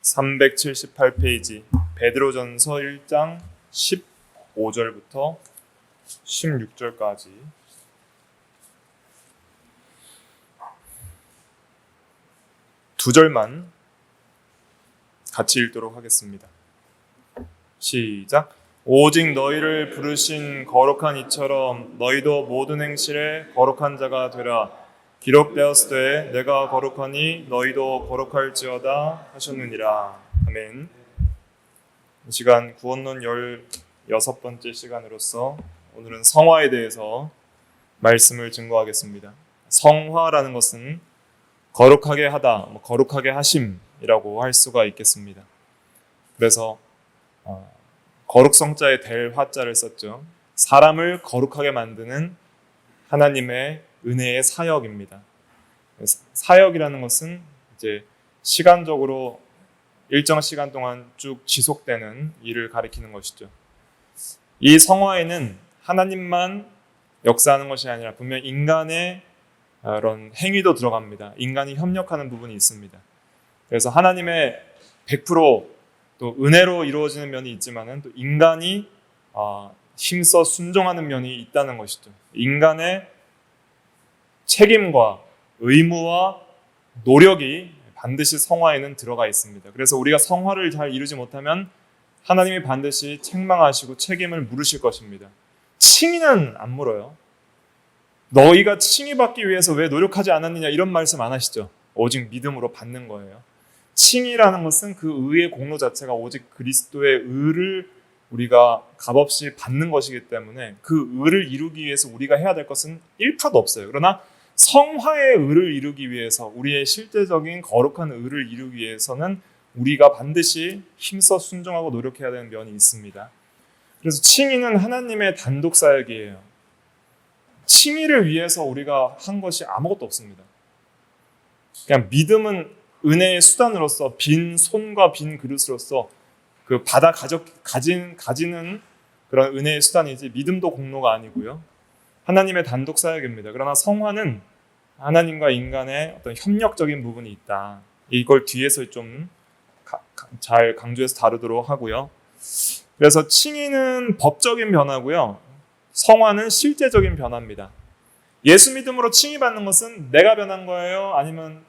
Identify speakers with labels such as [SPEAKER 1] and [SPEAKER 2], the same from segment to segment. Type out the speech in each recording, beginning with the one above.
[SPEAKER 1] 378페이지 베드로전서 1장 15절부터 16절까지 두 절만 같이 읽도록 하겠습니다. 시작. 오직 너희를 부르신 거룩한 이처럼 너희도 모든 행실에 거룩한 자가 되라. 기록되었으되 내가 거룩하니 너희도 거룩할지어다 하셨느니라. 아멘. 이 시간 구원론 16번째 시간으로서 오늘은 성화에 대해서 말씀을 증거하겠습니다. 성화라는 것은 거룩하게 하다, 거룩하게 하심이라고 할 수가 있겠습니다. 그래서 거룩성자에 될 화자를 썼죠. 사람을 거룩하게 만드는 하나님의 은혜의 사역입니다. 사역이라는 것은 이제 시간적으로 일정 시간 동안 쭉 지속되는 일을 가리키는 것이죠. 이 성화에는 하나님만 역사하는 것이 아니라 분명 인간의 그런 행위도 들어갑니다. 인간이 협력하는 부분이 있습니다. 그래서 하나님의 100%또 은혜로 이루어지는 면이 있지만은 또 인간이 힘써 순종하는 면이 있다는 것이죠. 인간의 책임과 의무와 노력이 반드시 성화에는 들어가 있습니다. 그래서 우리가 성화를 잘 이루지 못하면 하나님이 반드시 책망하시고 책임을 물으실 것입니다. 칭의는 안 물어요. 너희가 칭의받기 위해서 왜 노력하지 않았느냐 이런 말씀 안 하시죠. 오직 믿음으로 받는 거예요. 칭의라는 것은 그 의의 공로 자체가 오직 그리스도의 의를 우리가 값없이 받는 것이기 때문에 그 의를 이루기 위해서 우리가 해야 될 것은 1%도 없어요. 그러나 성화의 의를 이루기 위해서 우리의 실제적인 거룩한 의를 이루기 위해서는 우리가 반드시 힘써 순종하고 노력해야 되는 면이 있습니다. 그래서 칭의는 하나님의 단독 사역이에요. 칭의를 위해서 우리가 한 것이 아무것도 없습니다. 그냥 믿음은 은혜의 수단으로서 빈 손과 빈 그릇으로서 그 받아 가지는 그런 은혜의 수단이지 믿음도 공로가 아니고요. 하나님의 단독 사역입니다. 그러나 성화는 하나님과 인간의 어떤 협력적인 부분이 있다. 이걸 뒤에서 좀 잘 강조해서 다루도록 하고요. 그래서 칭의는 법적인 변화고요. 성화는 실제적인 변화입니다. 예수 믿음으로 칭의받는 것은 내가 변한 거예요? 아니면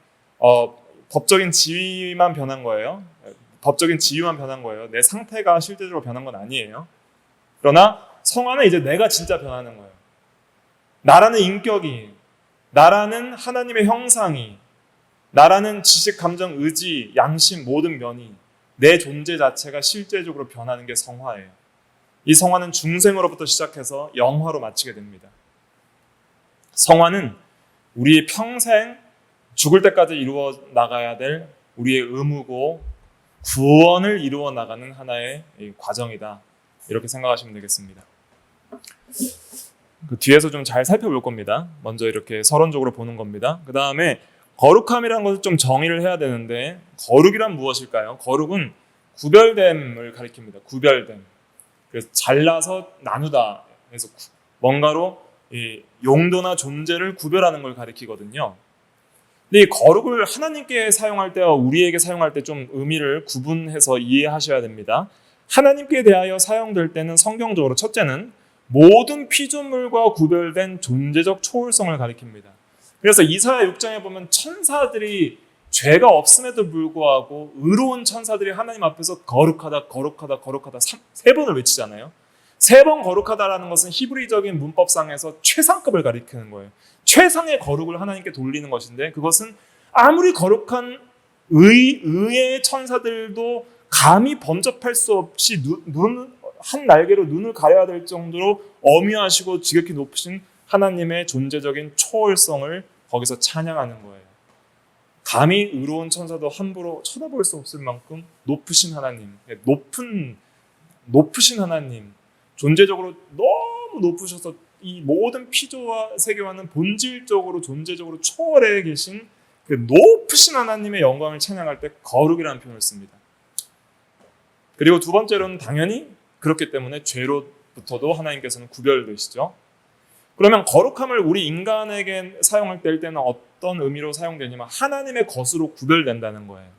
[SPEAKER 1] 법적인 지위만 변한 거예요? 법적인 지위만 변한 거예요. 내 상태가 실제적으로 변한 건 아니에요. 그러나 성화는 이제 내가 진짜 변하는 거예요. 나라는 인격이, 나라는 하나님의 형상이, 나라는 지식, 감정, 의지, 양심 모든 면이 내 존재 자체가 실제적으로 변하는 게 성화예요. 이 성화는 중생으로부터 시작해서 영화로 마치게 됩니다. 성화는 우리의 평생 죽을 때까지 이루어 나가야 될 우리의 의무고 구원을 이루어 나가는 하나의 과정이다. 이렇게 생각하시면 되겠습니다. 그 뒤에서 좀 잘 살펴볼 겁니다. 먼저 이렇게 서론적으로 보는 겁니다. 그 다음에 거룩함이라는 것을 좀 정의를 해야 되는데 거룩이란 무엇일까요? 거룩은 구별됨을 가리킵니다. 구별됨. 그래서 잘라서 나누다. 그래서 뭔가로 이 용도나 존재를 구별하는 걸 가리키거든요. 근데 이 거룩을 하나님께 사용할 때와 우리에게 사용할 때 좀 의미를 구분해서 이해하셔야 됩니다. 하나님께 대하여 사용될 때는 성경적으로 첫째는 모든 피조물과 구별된 존재적 초월성을 가리킵니다. 그래서 이사야 6장에 보면 천사들이 죄가 없음에도 불구하고 의로운 천사들이 하나님 앞에서 거룩하다, 거룩하다, 거룩하다 세 번을 외치잖아요. 세 번 거룩하다라는 것은 히브리적인 문법상에서 최상급을 가리키는 거예요. 최상의 거룩을 하나님께 돌리는 것인데 그것은 아무리 거룩한 의의 천사들도 감히 범접할 수 없이 한 날개로 눈을 가려야 될 정도로 엄위하시고 지극히 높으신 하나님의 존재적인 초월성을 거기서 찬양하는 거예요. 감히 의로운 천사도 함부로 쳐다볼 수 없을 만큼 높으신 하나님, 높으신 하나님, 존재적으로 너무 높으셔서 이 모든 피조와 세계와는 본질적으로 존재적으로 초월해 계신 그 높으신 하나님의 영광을 찬양할 때 거룩이라는 표현을 씁니다. 그리고 두 번째로는 당연히 그렇기 때문에 죄로부터도 하나님께서는 구별되시죠. 그러면 거룩함을 우리 인간에게 사용할 때는 어떤 의미로 사용되냐면 하나님의 것으로 구별된다는 거예요.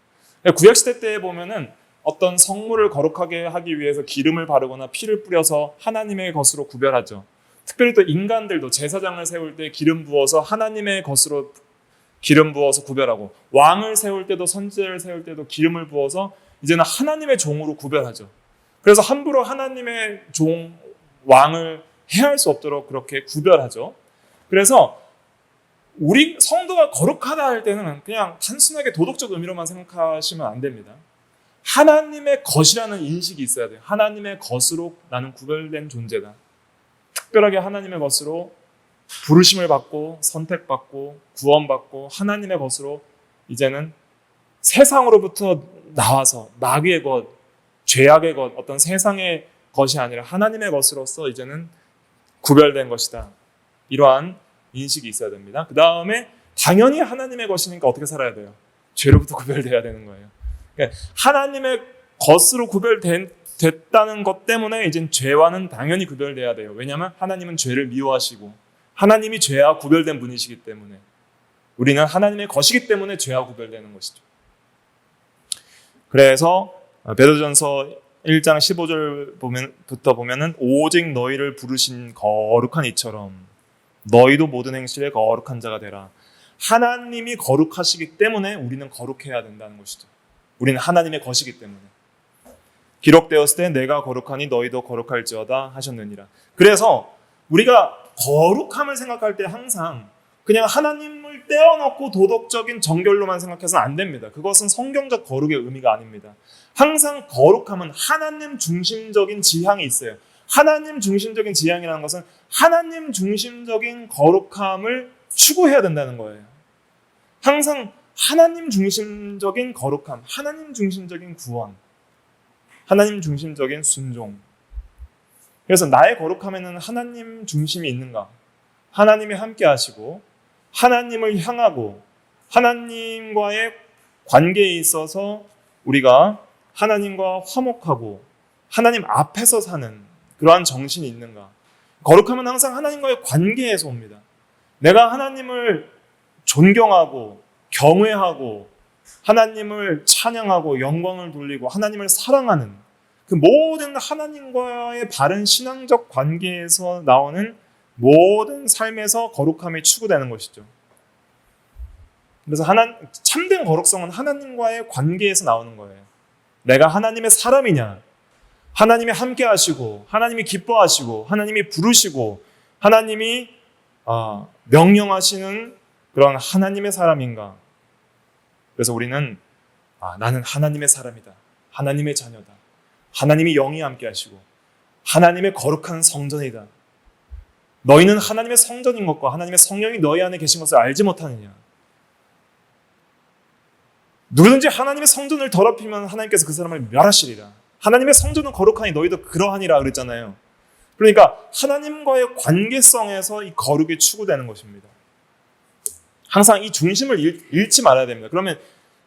[SPEAKER 1] 구약시대 때에 보면은 어떤 성물을 거룩하게 하기 위해서 기름을 바르거나 피를 뿌려서 하나님의 것으로 구별하죠. 특별히 또 인간들도 제사장을 세울 때 기름 부어서 하나님의 것으로 기름 부어서 구별하고, 왕을 세울 때도 선지자를 세울 때도 기름을 부어서 이제는 하나님의 종으로 구별하죠. 그래서 함부로 하나님의 종, 왕을 해할 수 없도록 그렇게 구별하죠. 그래서 우리 성도가 거룩하다 할 때는 그냥 단순하게 도덕적 의미로만 생각하시면 안 됩니다. 하나님의 것이라는 인식이 있어야 돼요. 하나님의 것으로 나는 구별된 존재다. 특별하게 하나님의 것으로 부르심을 받고 선택받고 구원받고 하나님의 것으로 이제는 세상으로부터 나와서 마귀의 것, 죄악의 것, 어떤 세상의 것이 아니라 하나님의 것으로서 이제는 구별된 것이다. 이러한 인식이 있어야 됩니다. 그 다음에 당연히 하나님의 것이니까 어떻게 살아야 돼요? 죄로부터 구별돼야 되는 거예요. 그러니까 하나님의 것으로 구별됐다는 것 때문에 이제 죄와는 당연히 구별돼야 돼요. 왜냐하면 하나님은 죄를 미워하시고 하나님이 죄와 구별된 분이시기 때문에, 우리는 하나님의 것이기 때문에 죄와 구별되는 것이죠. 그래서 베드로전서 1장 15절부터 보면은 오직 너희를 부르신 거룩한 이처럼 너희도 모든 행실에 거룩한 자가 되라. 하나님이 거룩하시기 때문에 우리는 거룩해야 된다는 것이죠. 우리는 하나님의 것이기 때문에. 기록되었을 때 내가 거룩하니 너희도 거룩할지어다 하셨느니라. 그래서 우리가 거룩함을 생각할 때 항상 그냥 하나님을 떼어놓고 도덕적인 정결로만 생각해서는 안 됩니다. 그것은 성경적 거룩의 의미가 아닙니다. 항상 거룩함은 하나님 중심적인 지향이 있어요. 하나님 중심적인 지향이라는 것은 하나님 중심적인 거룩함을 추구해야 된다는 거예요. 항상 하나님 중심적인 거룩함, 하나님 중심적인 구원, 하나님 중심적인 순종. 그래서 나의 거룩함에는 하나님 중심이 있는가? 하나님이 함께 하시고 하나님을 향하고 하나님과의 관계에 있어서 우리가 하나님과 화목하고 하나님 앞에서 사는 그러한 정신이 있는가? 거룩함은 항상 하나님과의 관계에서 옵니다. 내가 하나님을 존경하고 경외하고 하나님을 찬양하고 영광을 돌리고 하나님을 사랑하는 그 모든 하나님과의 바른 신앙적 관계에서 나오는 모든 삶에서 거룩함이 추구되는 것이죠. 그래서 참된 거룩성은 하나님과의 관계에서 나오는 거예요. 내가 하나님의 사람이냐, 하나님이 함께 하시고 하나님이 기뻐하시고 하나님이 부르시고 하나님이 명령하시는 그런 하나님의 사람인가. 그래서 우리는 나는 하나님의 사람이다, 하나님의 자녀다, 하나님이 영이 함께 하시고 하나님의 거룩한 성전이다. 너희는 하나님의 성전인 것과 하나님의 성령이 너희 안에 계신 것을 알지 못하느냐. 누구든지 하나님의 성전을 더럽히면 하나님께서 그 사람을 멸하시리라. 하나님의 성전은 거룩하니 너희도 그러하니라 그랬잖아요. 그러니까 하나님과의 관계성에서 이 거룩이 추구되는 것입니다. 항상 이 중심을 잃지 말아야 됩니다. 그러면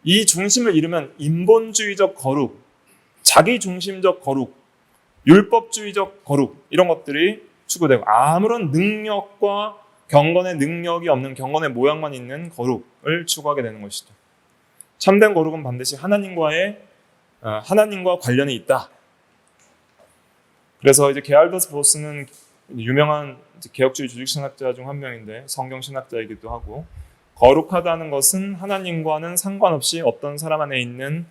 [SPEAKER 1] 이 중심을 잃으면 인본주의적 거룩, 자기중심적 거룩, 율법주의적 거룩 이런 것들이 추구되고 아무런 능력과 경건의 능력이 없는 경건의 모양만 있는 거룩을 추구하게 되는 것이죠. 참된 거룩은 반드시 하나님과 관련이 있다. 그래서 이제 게알더스 보스는 유명한 개혁주의 주직신학자 중 한 명인데 성경신학자이기도 하고, 거룩하다는 것은 하나님과는 상관없이 어떤 사람 안에 있는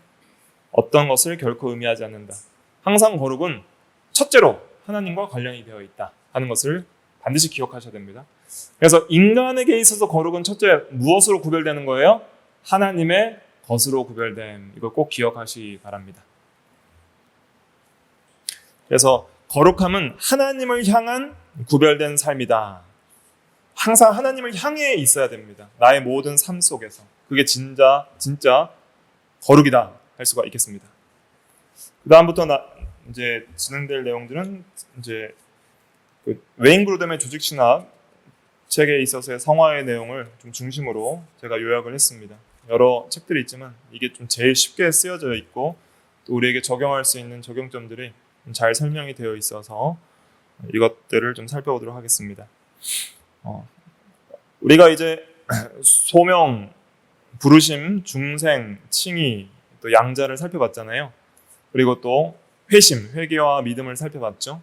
[SPEAKER 1] 어떤 것을 결코 의미하지 않는다. 항상 거룩은 첫째로 하나님과 관련이 되어 있다 하는 것을 반드시 기억하셔야 됩니다. 그래서 인간에게 있어서 거룩은 첫째 무엇으로 구별되는 거예요? 하나님의 것으로 구별됨. 이걸 꼭 기억하시기 바랍니다. 그래서 거룩함은 하나님을 향한 구별된 삶이다. 항상 하나님을 향해 있어야 됩니다. 나의 모든 삶 속에서. 그게 진짜 거룩이다 할 수가 있겠습니다. 그 다음부터 이제 진행될 내용들은 이제 웨인 그루뎀의 조직신학 책에 있어서의 성화의 내용을 좀 중심으로 제가 요약을 했습니다. 여러 책들이 있지만 이게 좀 제일 쉽게 쓰여져 있고 또 우리에게 적용할 수 있는 적용점들이 잘 설명이 되어 있어서 이것들을 좀 살펴보도록 하겠습니다. 우리가 이제 소명, 부르심, 중생, 칭의, 또 양자를 살펴봤잖아요. 그리고 또 회심, 회개와 믿음을 살펴봤죠.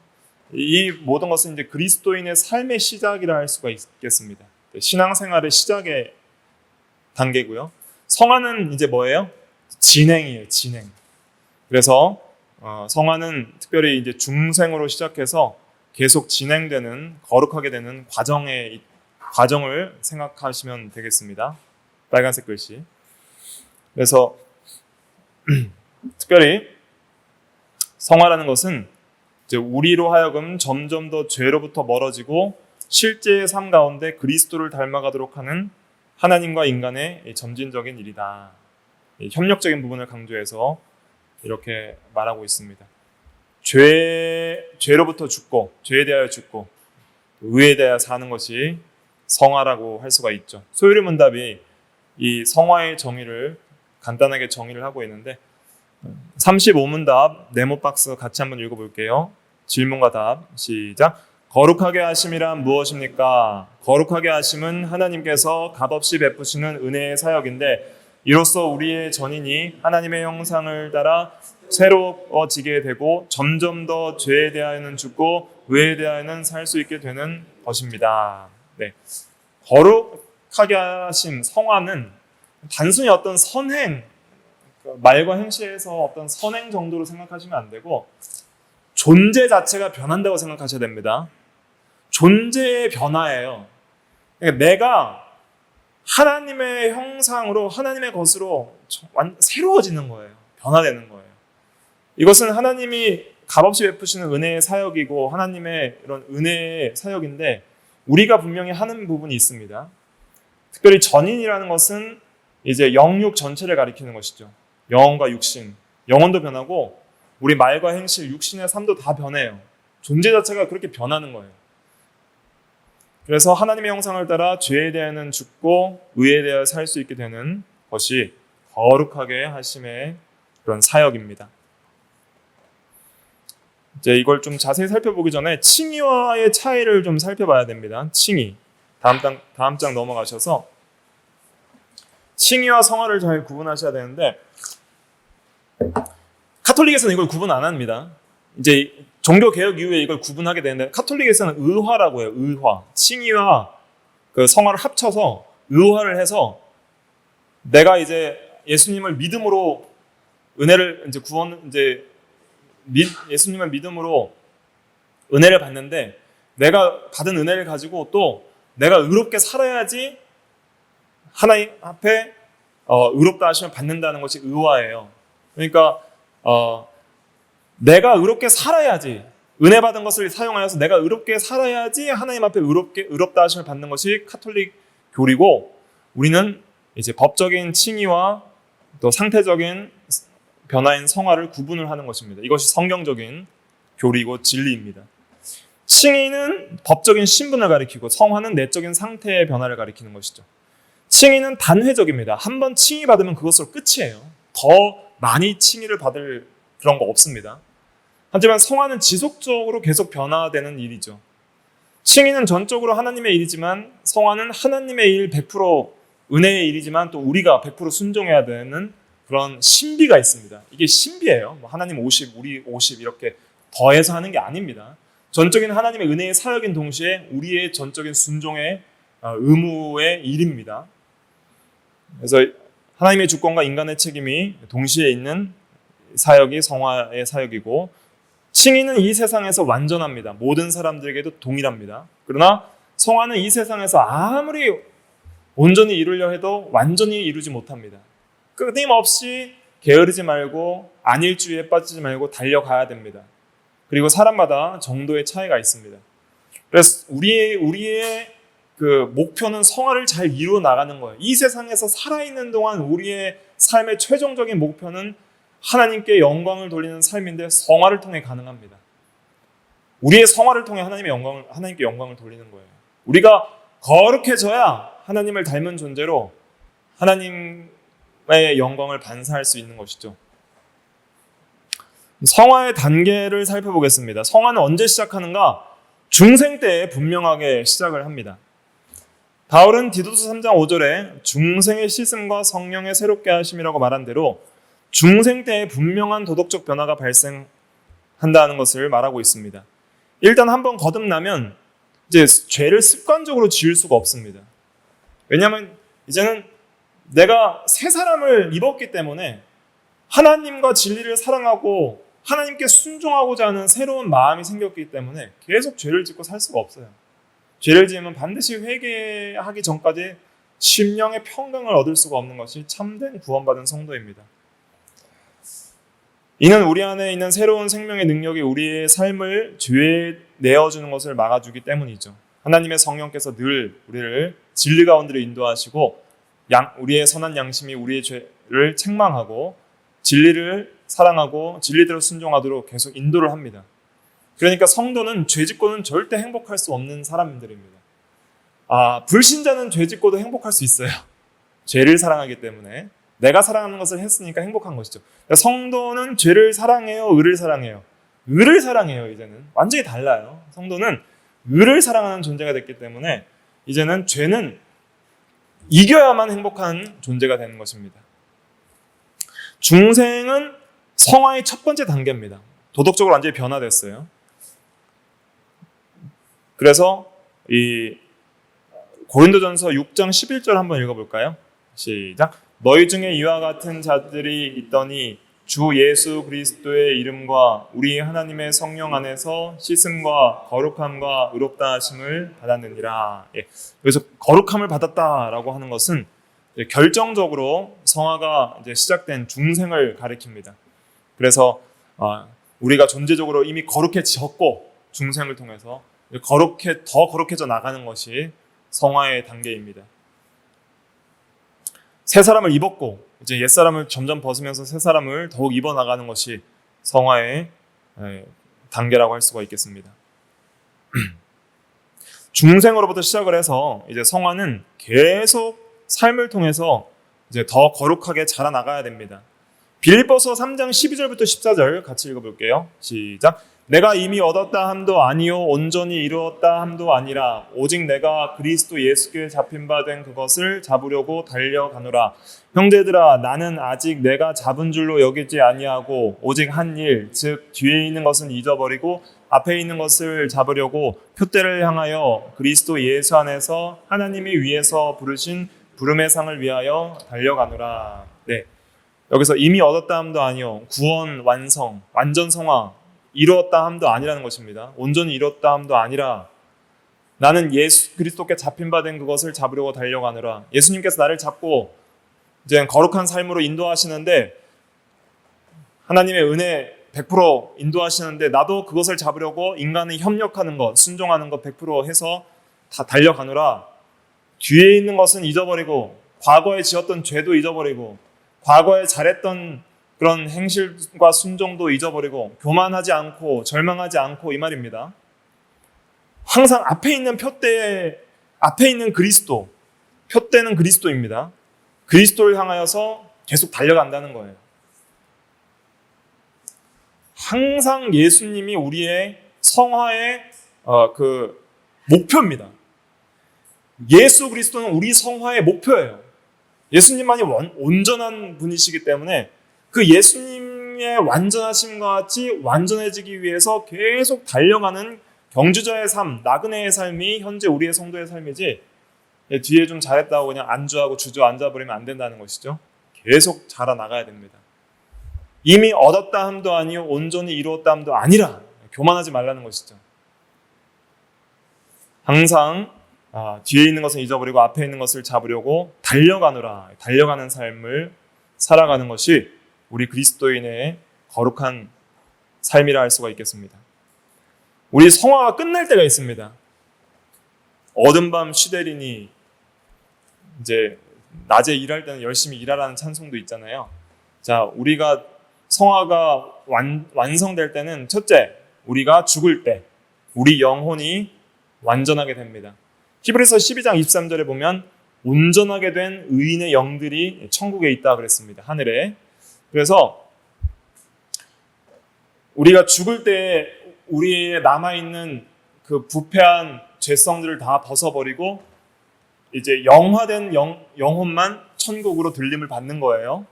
[SPEAKER 1] 이 모든 것은 이제 그리스도인의 삶의 시작이라 할 수가 있겠습니다. 신앙생활의 시작의 단계고요. 성화는 이제 뭐예요? 진행이에요, 진행. 그래서 성화는 특별히 이제 중생으로 시작해서 계속 진행되는, 거룩하게 되는 과정을 생각하시면 되겠습니다. 빨간색 글씨. 그래서 특별히 성화라는 것은 이제 우리로 하여금 점점 더 죄로부터 멀어지고 실제의 삶 가운데 그리스도를 닮아가도록 하는 하나님과 인간의 점진적인 일이다. 협력적인 부분을 강조해서 이렇게 말하고 있습니다. 죄로부터 죽고, 죄에 대하여 죽고, 의에 대하여 사는 것이 성화라고 할 수가 있죠. 소요리 문답이 이 성화의 정의를 간단하게 정의를 하고 있는데 35문답 네모 박스 같이 한번 읽어볼게요. 질문과 답 시작. 거룩하게 하심이란 무엇입니까? 거룩하게 하심은 하나님께서 값없이 베푸시는 은혜의 사역인데 이로써 우리의 전인이 하나님의 형상을 따라 새로워지게 되고 점점 더 죄에 대하여는 죽고 의에 대하여는 살 수 있게 되는 것입니다. 네. 거룩하게 하심, 성화는 단순히 어떤 선행, 말과 행실에서 어떤 선행 정도로 생각하시면 안 되고 존재 자체가 변한다고 생각하셔야 됩니다. 존재의 변화예요. 그러니까 내가 하나님의 형상으로, 하나님의 것으로 새로워지는 거예요. 변화되는 거예요. 이것은 하나님이 값없이 베푸시는 은혜의 사역이고 하나님의 이런 은혜의 사역인데 우리가 분명히 하는 부분이 있습니다. 특별히 전인이라는 것은 이제 영육 전체를 가리키는 것이죠. 영혼과 육신, 영혼도 변하고 우리 말과 행실, 육신의 삶도 다 변해요. 존재 자체가 그렇게 변하는 거예요. 그래서 하나님의 형상을 따라 죄에 대하여는 죽고 의에 대하여 살 수 있게 되는 것이 거룩하게 하심의 그런 사역입니다. 이제 이걸 좀 자세히 살펴보기 전에 칭의와의 차이를 좀 살펴봐야 됩니다. 칭의. 다음 장 넘어가셔서 칭의와 성화를 잘 구분하셔야 되는데 카톨릭에서는 이걸 구분 안 합니다. 이제 종교 개혁 이후에 이걸 구분하게 되는데 카톨릭에서는 의화라고 해요. 의화. 칭의와 그 성화를 합쳐서 의화를 해서 내가 이제 예수님을 믿음으로 은혜를 이제 예수님을 믿음으로 은혜를 받는데 내가 받은 은혜를 가지고 또 내가 의롭게 살아야지 하나님 앞에 의롭다 하심을 받는다는 것이 의화예요. 그러니까 내가 의롭게 살아야지 은혜 받은 것을 사용하여서 내가 의롭게 살아야지 하나님 앞에 의롭다 하심을 받는 것이 카톨릭 교리고 우리는 이제 법적인 칭의와 또 상태적인 변화인 성화를 구분을 하는 것입니다. 이것이 성경적인 교리고 진리입니다. 칭의는 법적인 신분을 가리키고 성화는 내적인 상태의 변화를 가리키는 것이죠. 칭의는 단회적입니다. 한번 칭의 받으면 그것으로 끝이에요. 더 많이 칭의를 받을 그런 거 없습니다. 하지만 성화는 지속적으로 계속 변화되는 일이죠. 칭의는 전적으로 하나님의 일이지만 성화는 하나님의 일 100% 은혜의 일이지만 또 우리가 100% 순종해야 되는 그런 신비가 있습니다. 이게 신비예요. 하나님 50, 우리 50 이렇게 더해서 하는 게 아닙니다. 전적인 하나님의 은혜의 사역인 동시에 우리의 전적인 순종의 의무의 일입니다. 그래서 하나님의 주권과 인간의 책임이 동시에 있는 사역이 성화의 사역이고 칭의는 이 세상에서 완전합니다. 모든 사람들에게도 동일합니다. 그러나 성화는 이 세상에서 아무리 온전히 이루려 해도 완전히 이루지 못합니다. 끊임없이 게으르지 말고 안일주의에 빠지지 말고 달려가야 됩니다. 그리고 사람마다 정도의 차이가 있습니다. 그래서 우리의 그 목표는 성화를 잘 이루어 나가는 거예요. 이 세상에서 살아있는 동안 우리의 삶의 최종적인 목표는 하나님께 영광을 돌리는 삶인데 성화를 통해 가능합니다. 우리의 성화를 통해 하나님께 영광을 돌리는 거예요. 우리가 거룩해져야 하나님을 닮은 존재로 하나님의 영광을 반사할 수 있는 것이죠. 성화의 단계를 살펴보겠습니다. 성화는 언제 시작하는가? 중생 때에 분명하게 시작을 합니다. 바울은 디도서 3장 5절에 중생의 씻음과 성령의 새롭게 하심이라고 말한 대로 중생 때에 분명한 도덕적 변화가 발생한다는 것을 말하고 있습니다. 일단 한번 거듭나면 이제 죄를 습관적으로 지을 수가 없습니다. 왜냐하면 이제는 내가 새 사람을 입었기 때문에 하나님과 진리를 사랑하고 하나님께 순종하고자 하는 새로운 마음이 생겼기 때문에 계속 죄를 짓고 살 수가 없어요. 죄를 지으면 반드시 회개하기 전까지 심령의 평강을 얻을 수가 없는 것이 참된 구원받은 성도입니다. 이는 우리 안에 있는 새로운 생명의 능력이 우리의 삶을 죄에 내어주는 것을 막아주기 때문이죠. 하나님의 성령께서 늘 우리를 진리 가운데로 인도하시고 우리의 선한 양심이 우리의 죄를 책망하고 진리를 사랑하고 진리대로 순종하도록 계속 인도를 합니다. 그러니까 성도는 죄 짓고는 절대 행복할 수 없는 사람들입니다. 불신자는 죄 짓고도 행복할 수 있어요. 죄를 사랑하기 때문에 내가 사랑하는 것을 했으니까 행복한 것이죠. 그러니까 성도는 죄를 사랑해요, 의를 사랑해요? 의를 사랑해요. 이제는 완전히 달라요. 성도는 의를 사랑하는 존재가 됐기 때문에 이제는 죄는 이겨야만 행복한 존재가 되는 것입니다. 중생은 성화의 첫 번째 단계입니다. 도덕적으로 완전히 변화됐어요. 그래서 이 고린도전서 6장 11절 한번 읽어볼까요? 시작. 너희 중에 이와 같은 자들이 있더니 주 예수 그리스도의 이름과 우리 하나님의 성령 안에서 씻음과 거룩함과 의롭다 하심을 받았느니라. 그래서 거룩함을 받았다라고 하는 것은 결정적으로 성화가 이제 시작된 중생을 가리킵니다. 그래서 우리가 존재적으로 이미 거룩해졌고 중생을 통해서 더 거룩해져 나가는 것이 성화의 단계입니다. 새 사람을 입었고 이제 옛 사람을 점점 벗으면서 새 사람을 더욱 입어 나가는 것이 성화의 단계라고 할 수가 있겠습니다. 중생으로부터 시작을 해서 이제 성화는 계속 삶을 통해서 이제 더 거룩하게 자라나가야 됩니다. 빌립보서 3장 12절부터 14절 같이 읽어볼게요. 시작. 내가 이미 얻었다 함도 아니요 온전히 이루었다 함도 아니라 오직 내가 그리스도 예수께 잡힌 바 된 그것을 잡으려고 달려가노라. 형제들아 나는 아직 내가 잡은 줄로 여기지 아니하고 오직 한 일 즉 뒤에 있는 것은 잊어버리고 앞에 있는 것을 잡으려고 표대를 향하여 그리스도 예수 안에서 하나님이 위에서 부르신 부름의 상을 위하여 달려가노라. 네, 여기서 이미 얻었다 함도 아니요 구원 완성 완전 성화 이루었다 함도 아니라는 것입니다. 온전히 이뤘다 함도 아니라 나는 예수 그리스도께 잡힌 바 된 그것을 잡으려고 달려가느라. 예수님께서 나를 잡고 이제 거룩한 삶으로 인도하시는데 하나님의 은혜 100% 인도하시는데 나도 그것을 잡으려고 인간의 협력하는 것, 순종하는 것 100% 해서 다 달려가느라. 뒤에 있는 것은 잊어버리고 과거에 지었던 죄도 잊어버리고 과거에 잘했던 그런 행실과 순종도 잊어버리고 교만하지 않고 절망하지 않고 이 말입니다. 항상 앞에 있는 표대, 앞에 있는 그리스도, 표대는 그리스도입니다. 그리스도를 향하여서 계속 달려간다는 거예요. 항상 예수님이 우리의 성화의 그 목표입니다. 예수 그리스도는 우리 성화의 목표예요. 예수님만이 온전한 분이시기 때문에 그 예수님의 완전하심과 같이 완전해지기 위해서 계속 달려가는 경주자의 삶, 나그네의 삶이 현재 우리의 성도의 삶이지 뒤에 좀 잘했다고 그냥 안주하고 주저앉아버리면 안 된다는 것이죠. 계속 자라나가야 됩니다. 이미 얻었다 함도 아니요 온전히 이루었다 함도 아니라 교만하지 말라는 것이죠. 항상 뒤에 있는 것은 잊어버리고 앞에 있는 것을 잡으려고 달려가노라. 달려가는 삶을 살아가는 것이 우리 그리스도인의 거룩한 삶이라 할 수가 있겠습니다. 우리 성화가 끝날 때가 있습니다. 어둠 밤 쉬되리니 이제 낮에 일할 때는 열심히 일하라는 찬송도 있잖아요. 자, 우리가 성화가 완성될 때는 첫째, 우리가 죽을 때 우리 영혼이 완전하게 됩니다. 히브리서 12장 23절에 보면 온전하게 된 의인의 영들이 천국에 있다 그랬습니다. 하늘에. 그래서 우리가 죽을 때 우리의 남아있는 그 부패한 죄성들을 다 벗어버리고 이제 영화된 영혼만 천국으로 들림을 받는 거예요.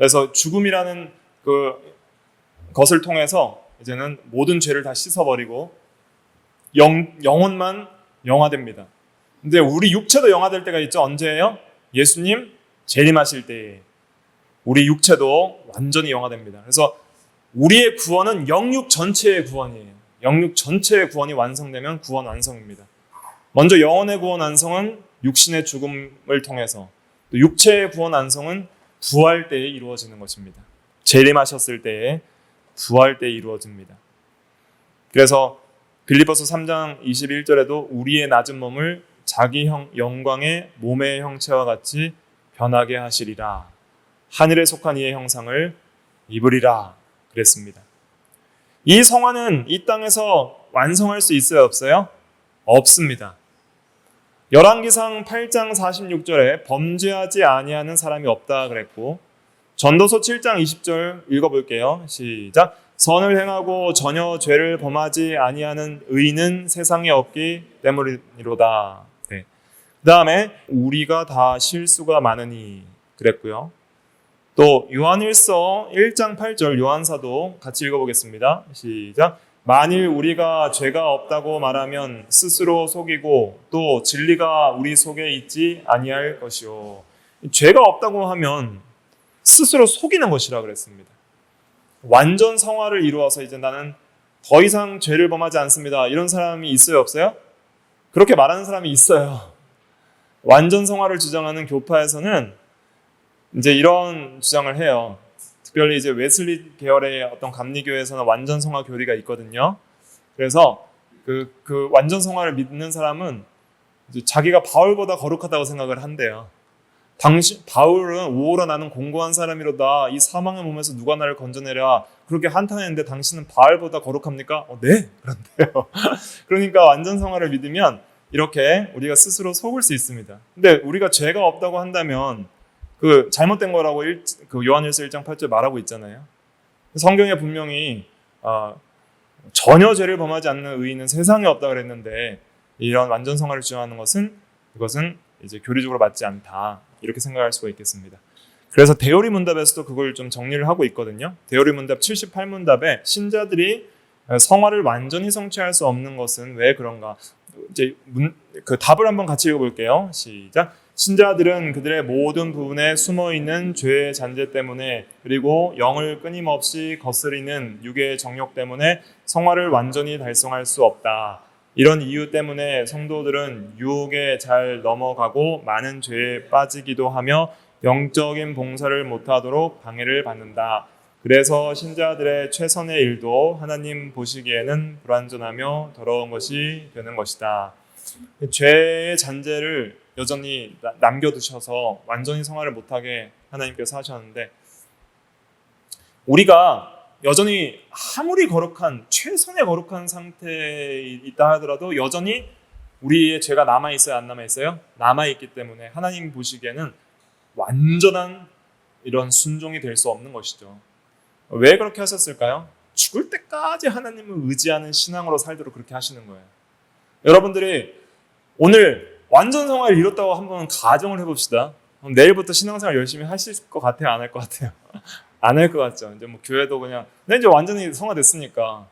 [SPEAKER 1] 그래서 죽음이라는 그 것을 통해서 이제는 모든 죄를 다 씻어버리고 영혼만 영화됩니다. 근데 우리 육체도 영화될 때가 있죠. 언제예요? 예수님 재림하실 때에 우리 육체도 완전히 영화됩니다. 그래서 우리의 구원은 영육 전체의 구원이에요. 영육 전체의 구원이 완성되면 구원 완성입니다. 먼저 영혼의 구원 완성은 육신의 죽음을 통해서, 또 육체의 구원 완성은 부활 때에 이루어지는 것입니다. 재림하셨을 때에 부활 때에 이루어집니다. 그래서 빌립보서 3장 21절에도 우리의 낮은 몸을 자기 영광의 몸의 형체와 같이 변하게 하시리라. 하늘에 속한 이의 형상을 입으리라 그랬습니다. 이 성화는 이 땅에서 완성할 수 있어요, 없어요? 없습니다. 열왕기상 8장 46절에 범죄하지 아니하는 사람이 없다 그랬고, 전도서 7장 20절 읽어볼게요. 시작. 선을 행하고 전혀 죄를 범하지 아니하는 의인은 세상에 없기 때문이로다. 네. 그 다음에 우리가 다 실수가 많으니 그랬고요. 또 요한일서 1장 8절 요한사도 같이 읽어보겠습니다. 시작. 만일 우리가 죄가 없다고 말하면 스스로 속이고 또 진리가 우리 속에 있지 아니할 것이요. 죄가 없다고 하면 스스로 속이는 것이라 그랬습니다. 완전 성화를 이루어서 이제 나는 더 이상 죄를 범하지 않습니다. 이런 사람이 있어요, 없어요? 그렇게 말하는 사람이 있어요. 완전 성화를 주장하는 교파에서는 이제 이런 주장을 해요. 특별히 이제 웨슬리 계열의 어떤 감리교에서는 완전 성화 교리가 있거든요. 그래서 그 완전 성화를 믿는 사람은 이제 자기가 바울보다 거룩하다고 생각을 한대요. 바울은 오오라 나는 공고한 사람이로다. 이 사망의 몸에서 누가 나를 건져내랴. 그렇게 한탄했는데 당신은 바울보다 거룩합니까? 네. 그런데요. 그러니까 완전 성화를 믿으면 이렇게 우리가 스스로 속을 수 있습니다. 근데 우리가 죄가 없다고 한다면 그 잘못된 거라고 그 요한일서 1장 8절 말하고 있잖아요. 성경에 분명히 전혀 죄를 범하지 않는 의인은 세상에 없다 그랬는데 이런 완전 성화를 주장하는 이것은 이제 교리적으로 맞지 않다. 이렇게 생각할 수가 있겠습니다. 그래서 대요리 문답에서도 그걸 좀 정리를 하고 있거든요. 대요리 문답 78문답에 신자들이 성화를 완전히 성취할 수 없는 것은 왜 그런가? 이제 그 답을 한번 같이 읽어볼게요. 시작. 신자들은 그들의 모든 부분에 숨어있는 죄의 잔재 때문에 그리고 영을 끊임없이 거스리는 육의 정욕 때문에 성화를 완전히 달성할 수 없다. 이런 이유 때문에 성도들은 유혹에 잘 넘어가고 많은 죄에 빠지기도 하며 영적인 봉사를 못하도록 방해를 받는다. 그래서 신자들의 최선의 일도 하나님 보시기에는 불완전하며 더러운 것이 되는 것이다. 죄의 잔재를 여전히 남겨두셔서 완전히 성화를 못하게 하나님께서 하셨는데, 우리가 여전히 아무리 거룩한 최선의 거룩한 상태에 있다 하더라도 여전히 우리의 죄가 남아있어요, 안 남아있어요? 남아있기 때문에 하나님 보시기에는 완전한 이런 순종이 될 수 없는 것이죠. 왜 그렇게 하셨을까요? 죽을 때까지 하나님을 의지하는 신앙으로 살도록 그렇게 하시는 거예요. 여러분들이 오늘 완전 성화를 이뤘다고 한번 가정을 해봅시다. 그럼 내일부터 신앙생활 열심히 하실 것 같아요, 안 할 것 같아요? 안 할 것 같죠. 이제 뭐 교회도 그냥 이제 완전히 성화됐으니까,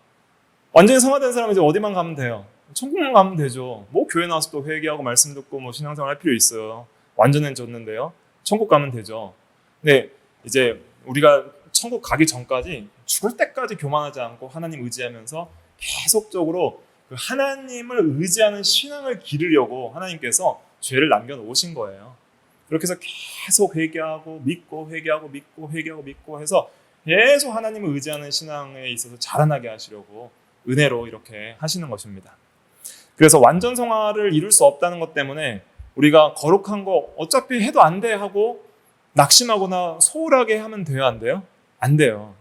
[SPEAKER 1] 완전히 성화된 사람은 이제 어디만 가면 돼요? 천국만 가면 되죠. 뭐 교회 나와서 또 회개하고 말씀 듣고 뭐 신앙생활 할 필요 있어요? 완전해졌는데요. 천국 가면 되죠. 근데 이제 우리가 천국 가기 전까지 죽을 때까지 교만하지 않고 하나님 의지하면서 계속적으로 그 하나님을 의지하는 신앙을 기르려고 하나님께서 죄를 남겨놓으신 거예요. 그렇게 해서 계속 회개하고 믿고 회개하고 믿고 회개하고 믿고 해서 계속 하나님을 의지하는 신앙에 있어서 자라나게 하시려고 은혜로 이렇게 하시는 것입니다. 그래서 완전 성화를 이룰 수 없다는 것 때문에 우리가 거룩한 거 어차피 해도 안 돼 하고 낙심하거나 소홀하게 하면 돼요, 안 돼요? 안 돼요.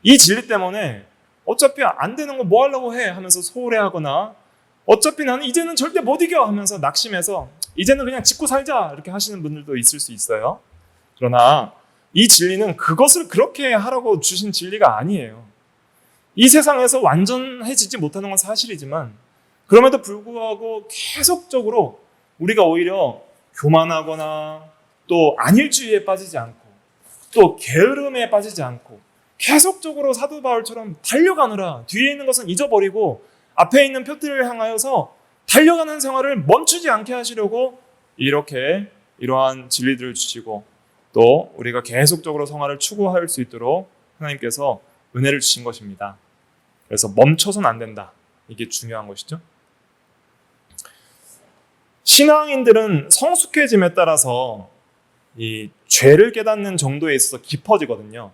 [SPEAKER 1] 이 진리 때문에 어차피 안 되는 거 뭐 하려고 해 하면서 소홀해하거나, 어차피 나는 이제는 절대 못 이겨 하면서 낙심해서 이제는 그냥 짓고 살자 이렇게 하시는 분들도 있을 수 있어요. 그러나 이 진리는 그것을 그렇게 하라고 주신 진리가 아니에요. 이 세상에서 완전해지지 못하는 건 사실이지만 그럼에도 불구하고 계속적으로 우리가 오히려 교만하거나 또 안일주의에 빠지지 않고 또 게으름에 빠지지 않고 계속적으로 사도 바울처럼 달려가느라 뒤에 있는 것은 잊어버리고 앞에 있는 표들을 향하여서 달려가는 생활을 멈추지 않게 하시려고 이렇게 이러한 진리들을 주시고 또 우리가 계속적으로 성화를 추구할 수 있도록 하나님께서 은혜를 주신 것입니다. 그래서 멈춰서는 안 된다. 이게 중요한 것이죠. 신앙인들은 성숙해짐에 따라서 이 죄를 깨닫는 정도에 있어서 깊어지거든요.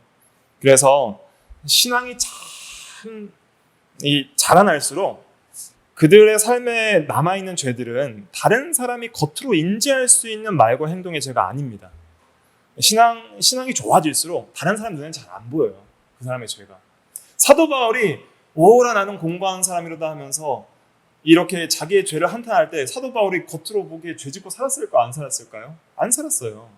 [SPEAKER 1] 그래서 신앙이 참 자라날수록 그들의 삶에 남아있는 죄들은 다른 사람이 겉으로 인지할 수 있는 말과 행동의 죄가 아닙니다. 신앙이 좋아질수록 다른 사람 눈에는 잘 안 보여요. 그 사람의 죄가. 사도 바울이 오라 나는 공부하는 사람이로다 하면서 이렇게 자기의 죄를 한탄할 때 사도 바울이 겉으로 보기에 죄짓고 살았을까 안 살았을까요? 안 살았어요.